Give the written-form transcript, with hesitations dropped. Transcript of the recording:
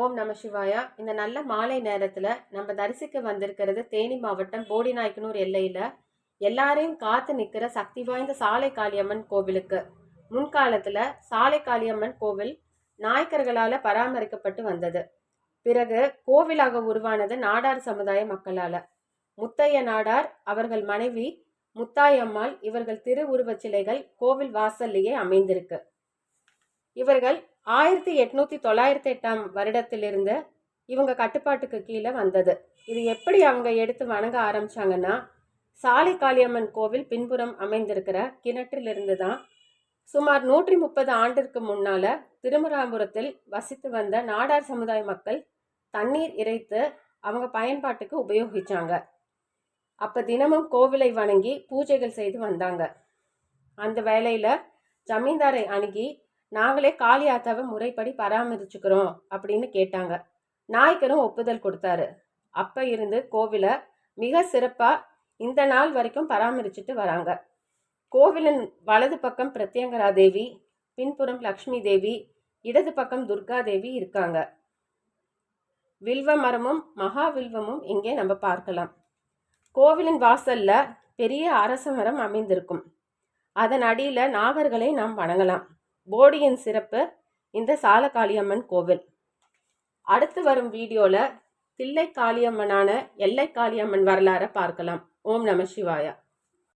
ஓம் நம சிவாயா. இந்த நல்ல மாலை நேரத்துல நம்ம தரிசிக்க வந்திருக்கிறது தேனி மாவட்டம் போடிநாயக்கனூர் எல்லையில எல்லாரையும் காத்து நிக்கிற சக்தி வாய்ந்த சாலை காளியம்மன் கோவிலுக்கு. முன்காலத்துல சாலை காளியம்மன் கோவில் நாயக்கர்களால பராமரிக்கப்பட்டு வந்தது. பிறகு கோவிலாக உருவானது நாடார் சமுதாய மக்களால. முத்தைய நாடார், அவர்கள் மனைவி முத்தாயம்மாள், இவர்கள் திருவுருவச் சிலைகள் கோவில் வாசல்லையே அமைந்திருக்கு. இவர்கள் 1898 வருடத்திலிருந்து இவங்க கட்டுப்பாட்டுக்கு கீழே வந்தது. இது எப்படி அவங்க எடுத்து வணங்க ஆரம்பிச்சாங்கன்னா, சாலை காளியம்மன் கோவில் பின்புறம் அமைந்திருக்கிற கிணற்றிலிருந்து தான். சுமார் 130 ஆண்டிற்கு முன்னால திருமராபுரத்தில் வசித்து வந்த நாடார் சமுதாய மக்கள் தண்ணீர் இறைத்து அவங்க பயன்பாட்டுக்கு உபயோகிச்சாங்க. அப்ப தினமும் கோவிலை வணங்கி பூஜைகள் செய்து வந்தாங்க. அந்த வேளையில ஜமீன்தாரை அணுகி, நாங்களே காளியாத்தாவை முறைப்படி பராமரிச்சுக்கிறோம் அப்படின்னு கேட்டாங்க. நாயக்கரும் ஒப்புதல் கொடுத்தாரு. அப்ப இருந்து கோவிலை மிக சிறப்பா இந்த நாள் வரைக்கும் பராமரிச்சுட்டு வராங்க. கோவிலின் வலது பக்கம் பிரத்யங்கரா தேவி, பின்புறம் லக்ஷ்மி தேவி, இடது பக்கம் துர்கா தேவி இருக்காங்க. வில்வ மரமும் மகா வில்வமும் இங்கே நம்ம பார்க்கலாம். கோவிலின் வாசல்ல பெரிய அரச மரம் அமைந்திருக்கும். அதன் அடியில நாகர்களை நாம் வணங்கலாம். போடியின் சிறப்பு இந்த சால காளியம்மன் கோவில். அடுத்து வரும் வீடியோல தில்லை காளியம்மனான எல்லை காளியம்மன் வரலாறை பார்க்கலாம். ஓம் நம சிவாயா.